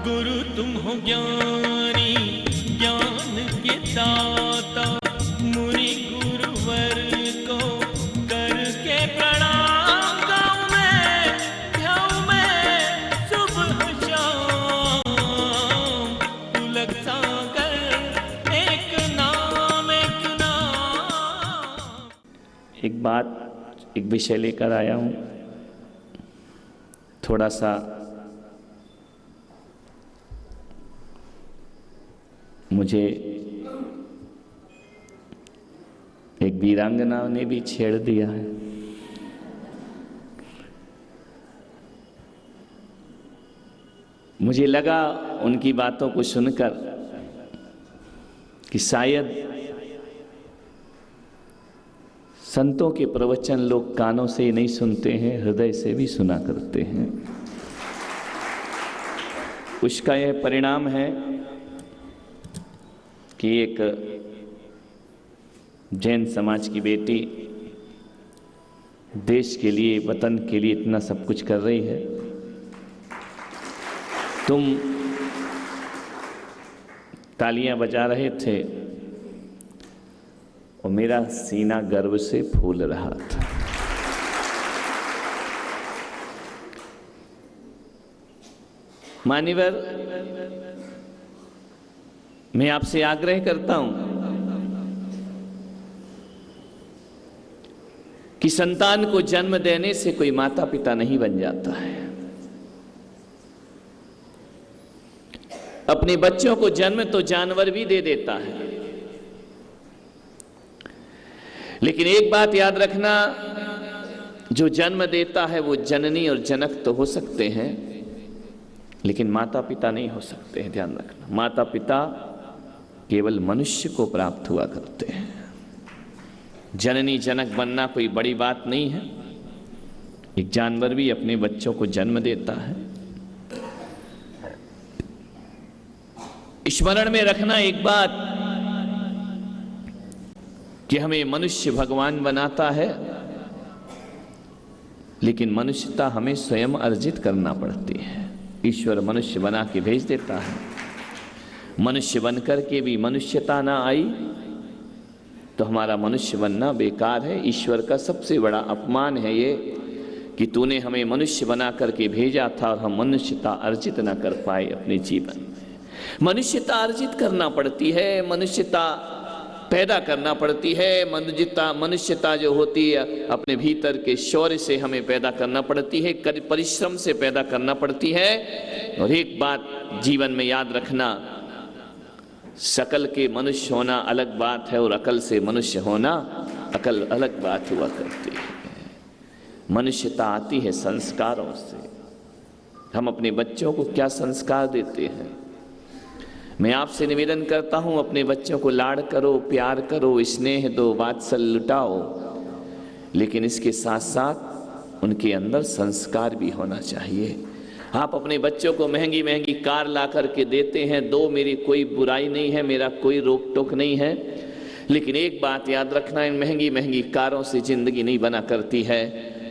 गुरु तुम हो ज्ञानी ज्ञान के दाता, मुनि गुरुवर को करके प्रणाम गाऊं मैं सुबह शाम। तुलक सागर एक नाम एक नाम। एक बात, एक विषय लेकर आया हूं, थोड़ा सा मुझे एक वीरांगना ने भी छेड़ दिया है। मुझे लगा उनकी बातों को सुनकर कि शायद संतों के प्रवचन लोग कानों से ही नहीं सुनते हैं, हृदय से भी सुना करते हैं। उसका यह परिणाम है कि एक जैन समाज की बेटी देश के लिए, वतन के लिए इतना सब कुछ कर रही है। तुम तालियां बजा रहे थे और मेरा सीना गर्व से फूल रहा था। मान्यवर, मैं आपसे आग्रह करता हूं कि संतान को जन्म देने से कोई माता पिता नहीं बन जाता है। अपने बच्चों को जन्म तो जानवर भी दे देता है, लेकिन एक बात याद रखना, जो जन्म देता है वो जननी और जनक तो हो सकते हैं, लेकिन माता पिता नहीं हो सकते हैं। ध्यान रखना, माता पिता केवल मनुष्य को प्राप्त हुआ करते हैं। जननी जनक बनना कोई बड़ी बात नहीं है। एक जानवर भी अपने बच्चों को जन्म देता है। स्मरण में रखना एक बात कि हमें मनुष्य भगवान बनाता है, लेकिन मनुष्यता हमें स्वयं अर्जित करना पड़ती है। ईश्वर मनुष्य बना के भेज देता है। मनुष्य बनकर के भी मनुष्यता ना आई तो हमारा मनुष्य बनना बेकार है। ईश्वर का सबसे बड़ा अपमान है ये कि तूने हमें मनुष्य बना करके भेजा था और हम मनुष्यता अर्जित ना कर पाए अपने जीवन में। मनुष्यता अर्जित करना पड़ती है, मनुष्यता पैदा करना पड़ती है। मनुष्यता जो होती है अपने भीतर के शौर्य से हमें पैदा करना पड़ती है, परिश्रम से पैदा करना पड़ती है। और एक बात जीवन में याद रखना, शकल के मनुष्य होना अलग बात है और अकल से मनुष्य होना अकल अलग बात हुआ करती है। मनुष्यता आती है संस्कारों से। हम अपने बच्चों को क्या संस्कार देते हैं? मैं आपसे निवेदन करता हूं, अपने बच्चों को लाड़ करो, प्यार करो, स्नेह दो, वात्सल्य लुटाओ, लेकिन इसके साथ साथ उनके अंदर संस्कार भी होना चाहिए। आप अपने बच्चों को महंगी महंगी कार ला करके देते हैं, दो, मेरी कोई बुराई नहीं है, मेरा कोई रोक टोक नहीं है, लेकिन एक बात याद रखना, इन महंगी महंगी कारों से जिंदगी नहीं बना करती है।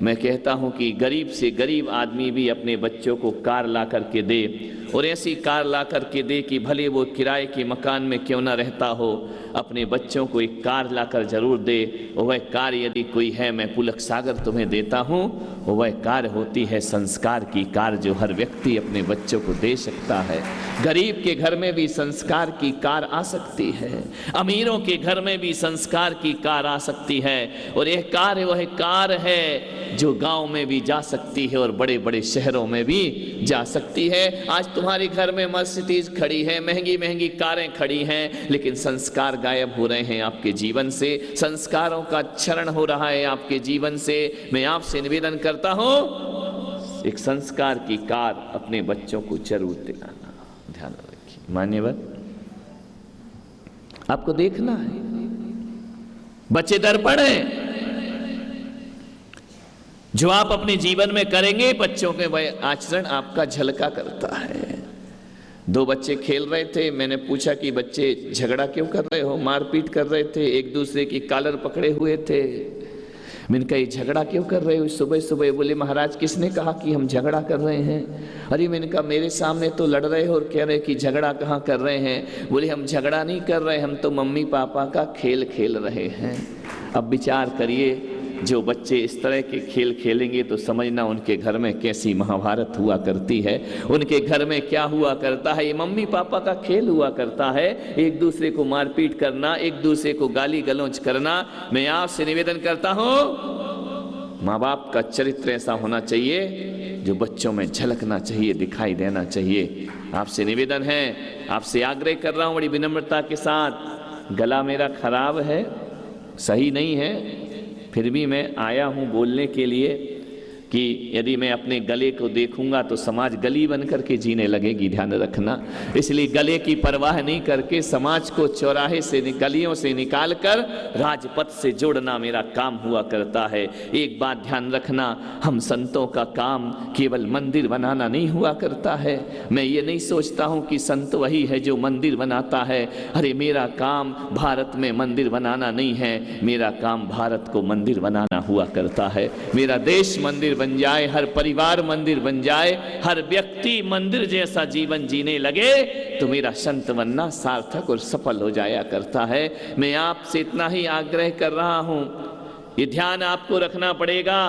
मैं कहता हूं कि गरीब से गरीब आदमी भी अपने बच्चों को कार ला करके दे, और ऐसी कार ला करके दे कि भले वो किराए के मकान में क्यों ना रहता हो, अपने बच्चों को एक कार लाकर जरूर दे। और वह कार यदि कोई है, मैं पुलक सागर तुम्हें देता हूँ, वह कार होती है संस्कार की कार, जो हर व्यक्ति अपने बच्चों को दे सकता है। गरीब के घर में भी संस्कार की कार आ सकती है, अमीरों के घर में भी संस्कार की कार आ सकती है, और यह कार वह कार है जो गांव में भी जा सकती है और बड़े बड़े शहरों में भी जा सकती है। आज तुम्हारे घर में मर्सिडीज खड़ी है, महंगी महंगी कारें खड़ी हैं, लेकिन संस्कार गायब हो रहे हैं आपके जीवन से, संस्कारों का क्षरण हो रहा है आपके जीवन से। मैं आपसे निवेदन करता हूं, एक संस्कार की कार अपने बच्चों को जरूर दिलाना। ध्यान रखिए मान्यवर, आपको देखना है, बच्चे दर्पण हैं। जो आप अपने जीवन में करेंगे, बच्चों के वह आचरण आपका झलका करता है। दो बच्चे खेल रहे थे, मैंने पूछा कि बच्चे झगड़ा क्यों कर रहे हो, मारपीट कर रहे थे, एक दूसरे की कॉलर पकड़े हुए थे। मैंने कहा ये झगड़ा क्यों कर रहे हो सुबह सुबह? बोले महाराज किसने कहा कि हम झगड़ा कर रहे हैं? अरे मैंने कहा मेरे सामने तो लड़ रहे हो और कह रहे कि झगड़ा कहाँ कर रहे हैं। बोले हम झगड़ा नहीं कर रहे, हम तो मम्मी पापा का खेल खेल रहे हैं। अब विचार करिए, जो बच्चे इस तरह के खेल खेलेंगे तो समझना उनके घर में कैसी महाभारत हुआ करती है, उनके घर में क्या हुआ करता है। ये मम्मी पापा का खेल हुआ करता है, एक दूसरे को मारपीट करना, एक दूसरे को गाली गलौज करना। मैं आपसे निवेदन करता हूं, माँ बाप का चरित्र ऐसा होना चाहिए जो बच्चों में झलकना चाहिए, दिखाई देना चाहिए। आपसे निवेदन है, आपसे आग्रह कर रहा हूं बड़ी विनम्रता के साथ। गला मेरा खराब है, सही नहीं है, फिर भी मैं आया हूं बोलने के लिए कि यदि मैं अपने गले को देखूंगा तो समाज गली बन करके जीने लगेगी, ध्यान रखना। इसलिए गले की परवाह नहीं करके समाज को चौराहे से, गलियों से निकाल कर राजपथ से जोड़ना मेरा काम हुआ करता है। एक बात ध्यान रखना, हम संतों का काम केवल मंदिर बनाना नहीं हुआ करता है। मैं ये नहीं सोचता हूँ कि संत वही है जो मंदिर बनाता है। अरे मेरा काम भारत में मंदिर बनाना नहीं है, मेरा काम भारत को मंदिर बनाना हुआ करता है। मेरा देश मंदिर बन जाए, हर परिवार मंदिर बन जाए, हर व्यक्ति मंदिर जैसा जीवन जीने लगे तो मेरा संत बनना सार्थक और सफल हो जाया करता है। मैं आपसे इतना ही आग्रह कर रहा हूं, ये ध्यान आपको रखना पड़ेगा।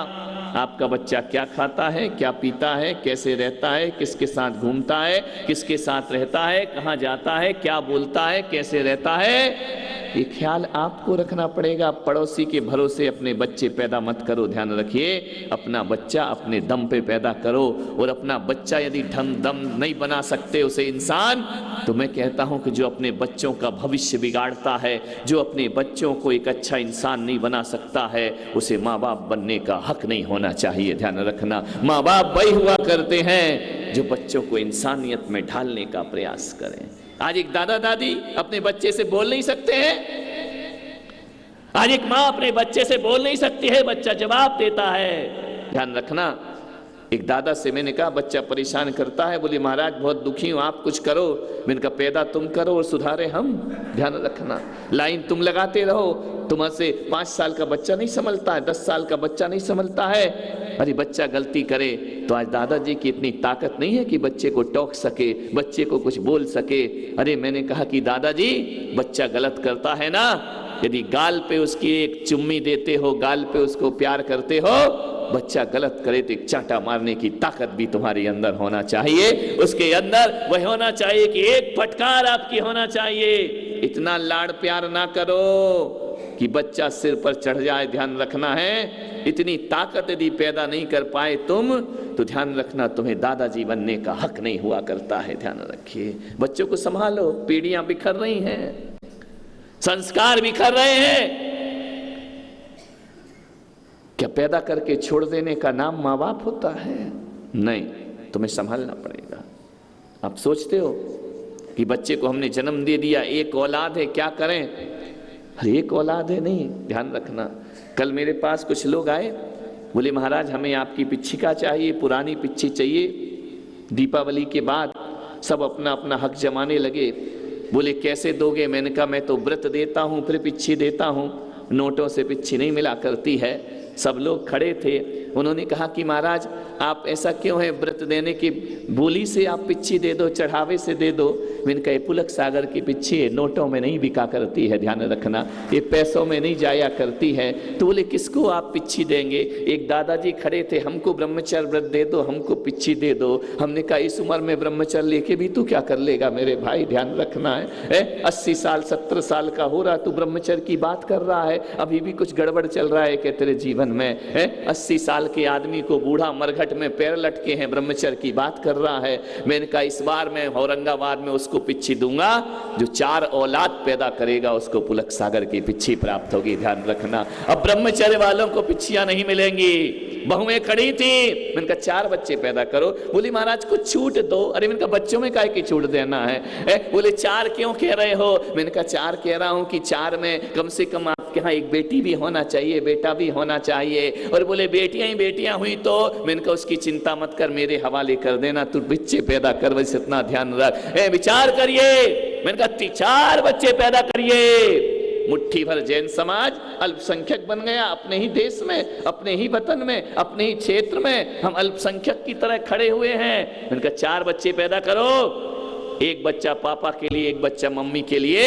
आपका बच्चा क्या खाता है, क्या पीता है, कैसे रहता है, किसके साथ घूमता है, किसके साथ रहता है, कहाँ जाता है, क्या बोलता है, कैसे रहता है, ये ख्याल आपको रखना पड़ेगा। पड़ोसी के भरोसे अपने बच्चे पैदा मत करो, ध्यान रखिए। अपना बच्चा अपने दम पे पैदा करो, और अपना बच्चा यदि दम नहीं बना सकते उसे इंसान, तो मैं कहता हूं कि जो अपने बच्चों का भविष्य बिगाड़ता है, जो अपने बच्चों को एक अच्छा इंसान नहीं बना सकता है, उसे माँ बाप बनने का हक नहीं होना चाहिए। ध्यान रखना, माँ बाप वही हुआ करते हैं जो बच्चों को इंसानियत में ढालने का प्रयास करें। आज एक दादा दादी अपने बच्चे से बोल नहीं सकते हैं, आज एक माँ अपने बच्चे से बोल नहीं सकती है, बच्चा जवाब देता है। ध्यान रखना, एक दादा से मैंने कहा बच्चा परेशान करता है, बोले महाराज बहुत दुखी हूं, आप कुछ करो। मैंने कहा पैदा तुम करो और सुधारे हम। ध्यान रखना, लाइन तुम लगाते रहो, तुमसे 5 साल का बच्चा नहीं संभलता है, 10 साल का बच्चा नहीं संभलता है। अरे बच्चा गलती करे तो आज दादाजी की इतनी ताकत नहीं है कि बच्चे को टोक सके, बच्चे को कुछ बोल सके। अरे मैंने कहा कि दादाजी बच्चा गलत करता है ना, यदि गाल पे उसकी एक चुम्मी देते हो, गाल पे उसको प्यार करते हो, बच्चा गलत करे तो एक चांटा मारने की ताकत भी तुम्हारे अंदर होना चाहिए। उसके अंदर वह होना चाहिए कि एक फटकार आपकी होना चाहिए। इतना लाड़ प्यार ना करो कि बच्चा सिर पर चढ़ जाए। ध्यान रखना है, इतनी ताकत यदि पैदा नहीं कर पाए तुम, तो ध्यान रखना तुम्हें दादाजी बनने का हक नहीं हुआ करता है। ध्यान रखिए, बच्चों को संभालो, पीढ़ियां बिखर रही हैं, संस्कार बिखर रहे हैं। क्या पैदा करके छोड़ देने का नाम माँ बाप होता है? नहीं, तुम्हें संभालना पड़ेगा। आप सोचते हो कि बच्चे को हमने जन्म दे दिया, एक औलाद है, क्या करें? अरे एक औलाद है नहीं, ध्यान रखना। कल मेरे पास कुछ लोग आए, बोले महाराज हमें आपकी पिच्छिका चाहिए, पुरानी पिच्छी चाहिए। दीपावली के बाद सब अपना अपना हक जमाने लगे। बोले कैसे दोगे? मैंने कहा मैं तो व्रत देता हूँ फिर पिच्छी देता हूँ, नोटों से पिच्छी नहीं मिला करती है। सब लोग खड़े थे, उन्होंने कहा कि महाराज आप ऐसा क्यों है, व्रत देने की बोली से आप पिच्छी दे दो, चढ़ावे से दे दो। मैंने कहा पुलक सागर की पिच्छी है, नोटों में नहीं बिका करती है, ध्यान रखना, ये पैसों में नहीं जाया करती है। तो बोले किसको आप पिच्छी देंगे? एक दादाजी खड़े थे, हमको ब्रह्मचर्य व्रत दे दो, हमको पिच्छी दे दो। हमने कहा इस उम्र में ब्रह्मचर्य लेके भी तू क्या कर लेगा मेरे भाई? ध्यान रखना है 80 साल 70 साल का हो रहा, तू ब्रह्मचर्य की बात कर रहा है, अभी भी कुछ गड़बड़ चल रहा है क्या तेरे जीवन में? 80 साल के आदमी को बूढ़ा मरघट में पैर लटके हैं, ब्रह्मचर्य की बात कर रहा है। मैंने कहा इस बार मैं औरंगाबाद में उसको पिच्छी दूंगा जो 4 औलाद पैदा करेगा, उसको पुलक सागर की पिच्छी प्राप्त होगी। ध्यान रखना, अब ब्रह्मचर्य वालों को पिच्छियां नहीं मिलेंगी। बहुएं खड़ी थी, मैंने कहा 4 बच्चे पैदा करो। बोली महाराज कुछ छूट दो। अरे मैंने कहा बच्चों में काहे की छूट देना है? बोले 4 क्यों कह रहे हो? मैंने कहा 4 कह रहा हूं कि 4 में कम से कम आपके यहाँ एक बेटी भी होना चाहिए, बेटा भी होना चाहिए। और बोले बेटियां ही बेटियां हुई तो? मैंने कहा उसकी चिंता मत कर, मेरे हवाले कर देना, तू बच्चे पैदा कर, बस इतना ध्यान रख। विचार करिए, मैंने कहा 4 बच्चे पैदा करिए। मुट्ठी भर जैन समाज अल्पसंख्यक बन गया अपने ही देश में, अपने ही वतन में, अपने ही क्षेत्र में। हम अल्पसंख्यक की तरह खड़े हुए हैं। उनका 4 बच्चे पैदा करो, एक बच्चा पापा के लिए, एक बच्चा मम्मी के लिए,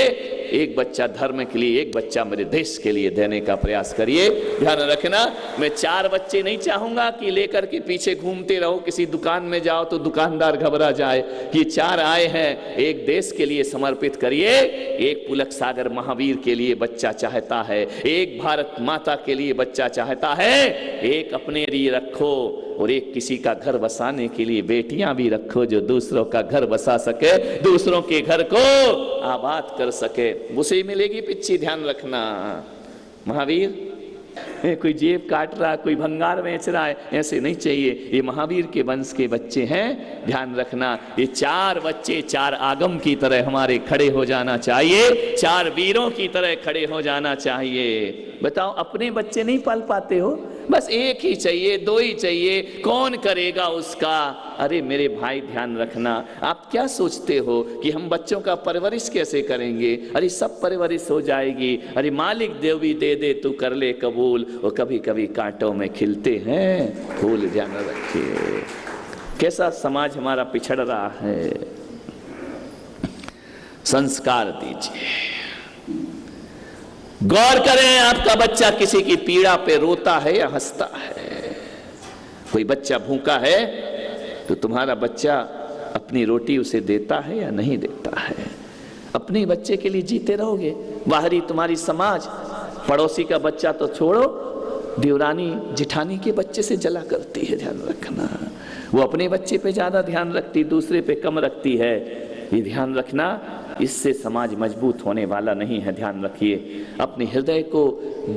एक बच्चा धर्म के लिए, एक बच्चा मेरे देश के लिए देने का प्रयास करिए। ध्यान रखना, मैं 4 बच्चे नहीं चाहूंगा कि लेकर के पीछे घूमते रहो, किसी दुकान में जाओ तो दुकानदार घबरा जाए कि 4 आए हैं। एक देश के लिए समर्पित करिए। एक पुलक सागर महावीर के लिए बच्चा चाहता है, एक भारत माता के लिए बच्चा चाहता है, एक अपने लिए रखो और एक किसी का घर बसाने के लिए बेटियां भी रखो जो दूसरों का घर बसा सके, दूसरों के घर को आबाद कर सके। उसे मिलेगी पिच्ची, ध्यान रखना। महावीर कोई जेब काट रहा, कोई भंगार बेच रहा है, ऐसे नहीं चाहिए। ये महावीर के वंश के बच्चे हैं, ध्यान रखना। ये 4 बच्चे 4 आगम की तरह हमारे खड़े हो जाना चाहिए, 4 वीरों की तरह खड़े हो जाना चाहिए। बताओ, अपने बच्चे नहीं पाल पाते हो, बस एक ही चाहिए, 2 ही चाहिए, कौन करेगा उसका? अरे मेरे भाई ध्यान रखना, आप क्या सोचते हो कि हम बच्चों का परवरिश कैसे करेंगे? अरे सब परवरिश हो जाएगी। अरे मालिक देवी दे दे तू कर ले कबूल, वो कभी कभी कांटों में खिलते हैं फूल। ध्यान रखिए, कैसा समाज हमारा पिछड़ रहा है। संस्कार दीजिए, गौर करें आपका बच्चा किसी की पीड़ा पे रोता है या हंसता है। कोई बच्चा भूखा है तो तुम्हारा बच्चा अपनी रोटी उसे देता है या नहीं देता है? अपने बच्चे के लिए जीते रहोगे, बाहरी तुम्हारी समाज, पड़ोसी का बच्चा तो छोड़ो, देवरानी जिठानी के बच्चे से जला करती है। ध्यान रखना, वो अपने बच्चे पे ज्यादा ध्यान रखती, दूसरे पे कम रखती है। ये ध्यान रखना, इससे समाज मजबूत होने वाला नहीं है। ध्यान रखिए, अपने हृदय को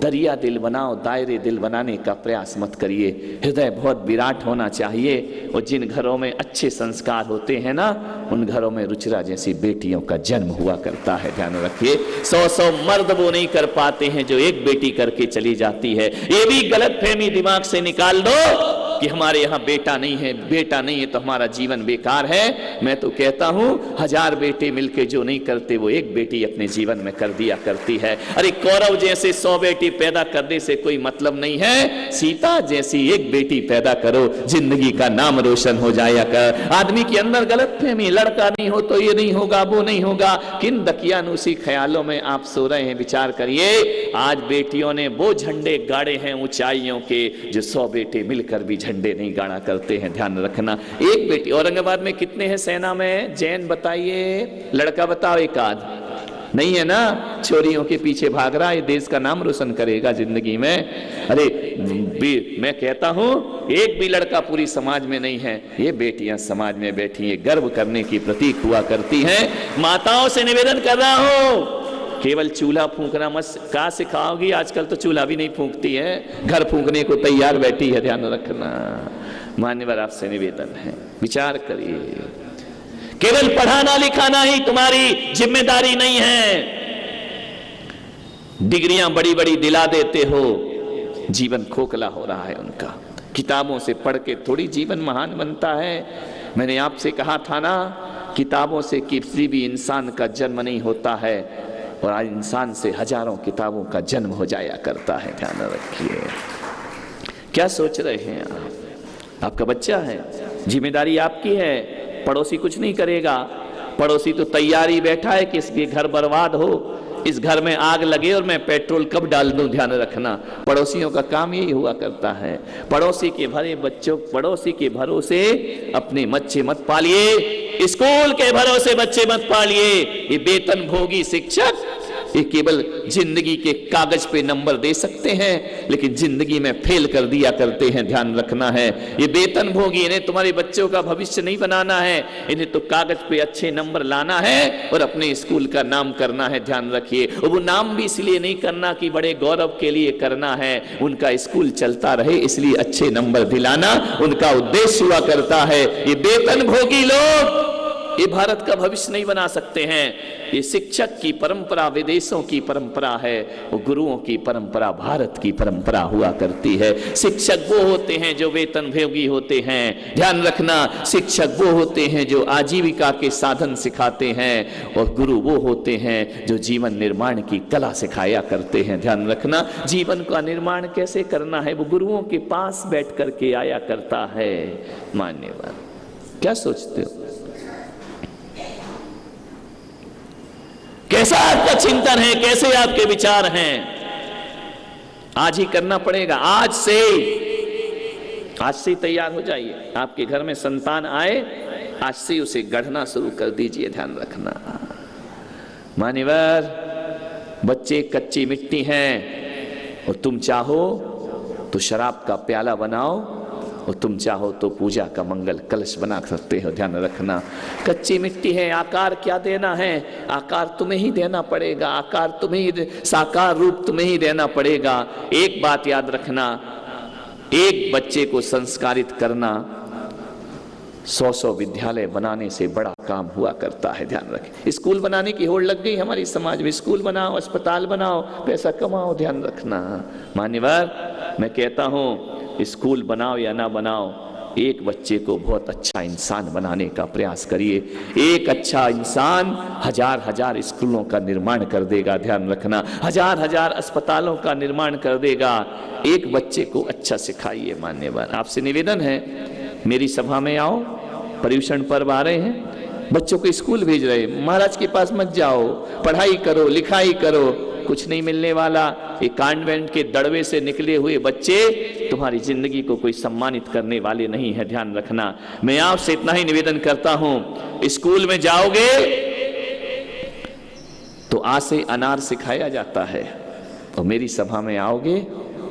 दरिया दिल बनाओ, दायरे दिल बनाने का प्रयास मत करिए। हृदय बहुत विराट होना चाहिए। और जिन घरों में अच्छे संस्कार होते हैं ना, उन घरों में रुचिरा जैसी बेटियों का जन्म हुआ करता है। ध्यान रखिए, 100 मर्द वो नहीं कर पाते हैं जो एक बेटी करके चली जाती है। ये भी गलतफहमी दिमाग से निकाल दो कि हमारे यहाँ बेटा नहीं है, बेटा नहीं है तो हमारा जीवन बेकार है। मैं तो कहता हूँ 1000 बेटे मिलके जो नहीं करते वो एक बेटी अपने जीवन में कर दिया करती है। अरे कौरव जैसे 100 बेटी पैदा करने से कोई मतलब नहीं है। सीता जैसी एक बेटी पैदा करो, जिंदगी का नाम रोशन हो जाया कर। आदमी के अंदर गलतफहमी, लड़का नहीं हो तो ये नहीं होगा, वो नहीं होगा। किन दकियानूसी ख्यालों में आप सो रहे हैं, विचार करिए। आज बेटियों ने वो झंडे गाड़े हैं ऊंचाइयों के जो 100 बेटे मिलकर भी झंडे नहीं गाड़ा करते हैं। ध्यान रखना, एक बेटी। औरंगाबाद में कितने हैं सेना में? जैन बताइए, लड़का बताओ, एक आध नहीं है ना। चोरियों के पीछे भाग रहा है, देश का नाम रोशन करेगा जिंदगी में। अरे मैं कहता हूं एक भी लड़का पूरी समाज में नहीं है। ये बेटियां समाज में बैठी हैं, गर्व करने की प्रतीक हुआ करती हैं। माताओं से निवेदन कर रहा हूं, केवल चूल्हा फूंकना मत कहा सिखाओगी। आजकल तो चूल्हा भी नहीं फूंकती है, घर फूंकने को तैयार बैठी है। ध्यान रखना, मान्यवर आपसे निवेदन है, विचार करिए। केवल पढ़ाना लिखाना ही तुम्हारी जिम्मेदारी नहीं है। डिग्रियां बड़ी बड़ी दिला देते हो, जीवन खोखला हो रहा है उनका। किताबों से पढ़ के थोड़ी जीवन महान बनता है। मैंने आपसे कहा था ना, किताबों से किसी भी इंसान का जन्म नहीं होता है, और आज इंसान से हजारों किताबों का जन्म हो जाया करता है। ध्यान रखिए, क्या सोच रहे हैं आप? आपका बच्चा है, जिम्मेदारी आपकी है। पड़ोसी कुछ नहीं करेगा, पड़ोसी तो तैयारी बैठा है कि इसके घर बर्बाद हो, इस घर में आग लगे और मैं पेट्रोल कब डाल दूं। ध्यान रखना, पड़ोसियों का काम यही हुआ करता है। पड़ोसी के भरे बच्चों, पड़ोसी के भरोसे अपने बच्चे मत पालिए, स्कूल के भरोसे बच्चे मत पालिए। ये वेतन भोगी शिक्षक ये केवल जिंदगी के कागज पे नंबर दे सकते हैं, लेकिन जिंदगी में फेल कर दिया करते हैं। ध्यान रखना है, ये वेतन भोगी, इन्हें तुम्हारे बच्चों का भविष्य नहीं बनाना है, इन्हें तो कागज पे अच्छे नंबर लाना है और अपने स्कूल का नाम करना है। ध्यान रखिए, और वो नाम भी इसलिए नहीं करना कि बड़े गौरव के लिए करना है, उनका स्कूल चलता रहे इसलिए अच्छे नंबर दिलाना उनका उद्देश्य हुआ करता है। ये वेतन भोगी लोग ये भारत का भविष्य नहीं बना सकते हैं। ये शिक्षक की परंपरा विदेशों की परंपरा है, वो गुरुओं की परंपरा भारत की परंपरा हुआ करती है। शिक्षक वो होते हैं जो वेतन भोगी होते हैं, ध्यान रखना। शिक्षक वो होते हैं जो आजीविका के साधन सिखाते हैं, और गुरु वो होते हैं जो जीवन निर्माण की कला सिखाया करते हैं। ध्यान रखना, जीवन का निर्माण कैसे करना है वो गुरुओं के पास बैठ करके आया करता है। मान्यवर, क्या सोचते हो? कैसा आपका चिंतन है, कैसे आपके विचार हैं? आज ही करना पड़ेगा, आज से तैयार हो जाइए। आपके घर में संतान आए, आज से उसे गढ़ना शुरू कर दीजिए। ध्यान रखना मान्यवर, बच्चे कच्ची मिट्टी हैं, और तुम चाहो तो शराब का प्याला बनाओ, और तुम चाहो तो पूजा का मंगल कलश बना सकते हो। ध्यान रखना, कच्ची मिट्टी है, आकार क्या देना है? आकार तुम्हें ही देना पड़ेगा, आकार तुम्हें ही, साकार रूप तुम्हें ही देना पड़ेगा। एक बात याद रखना, एक बच्चे को संस्कारित करना 100 विद्यालय बनाने से बड़ा काम हुआ करता है। ध्यान रखें, स्कूल बनाने की होड़ लग गई हमारी समाज में, स्कूल बनाओ, अस्पताल बनाओ, पैसा कमाओ। ध्यान रखना मान्यवर, मैं कहता हूं स्कूल बनाओ या ना बनाओ, एक बच्चे को बहुत अच्छा इंसान बनाने का प्रयास करिए। एक अच्छा इंसान हजार स्कूलों का निर्माण कर देगा। ध्यान रखना, हजार अस्पतालों का निर्माण कर देगा। एक बच्चे को अच्छा सिखाइए। मान्यवर, आपसे निवेदन है, मेरी सभा में आओ, पर्युषण पर्व आ रहे हैं, बच्चों को स्कूल भेज रहे, महाराज के पास मत जाओ, पढ़ाई करो, लिखाई करो, कुछ नहीं मिलने वाला। एक कॉन्वेंट के दड़वे से निकले हुए बच्चे तुम्हारी जिंदगी को कोई सम्मानित करने वाले नहीं है। ध्यान रखना, मैं आपसे इतना ही निवेदन करता हूं, स्कूल में जाओगे तो आ से अनार सिखाया जाता है, और मेरी सभा में आओगे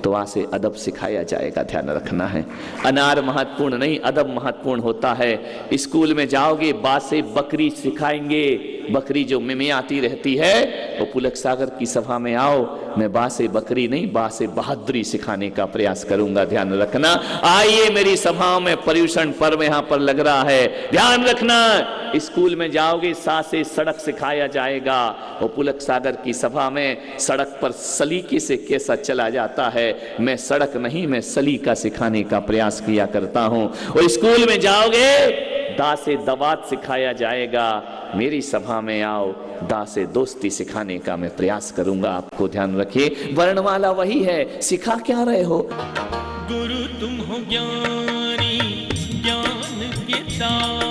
तो आ से अदब सिखाया जाएगा। ध्यान रखना है, अनार महत्वपूर्ण नहीं, अदब महत्वपूर्ण होता है। स्कूल में जाओगे, बा से बकरी सिखाएंगे, बकरी जो मिमियाती रहती है, वो पुलक सागर की सभा में आओ, मैं बा से बकरी नहीं, बा से बहादुरी सिखाने का प्रयास करूंगा। ध्यान रखना, आइए मेरी सभाओं में, पर्युषण पर्व यहां पर लग रहा है। ध्यान रखना, स्कूल में जाओगे, सा से सड़क सिखाया जाएगा, और पुलक सागर की सभा में सड़क पर सलीके से कैसा चला जाता है, मैं सड़क नहीं, मैं सलीका सिखाने का प्रयास किया करता हूं। और स्कूल में जाओगे, दा से दवात सिखाया जाएगा, मेरी सभा में आओ, दा से दोस्ती सिखाने का मैं प्रयास करूंगा आपको। ध्यान रखिए, वर्णमाला वही है, सिखा क्या रहे हो? गुरु तुम हो ज्ञानी, ज्ञान के दाता,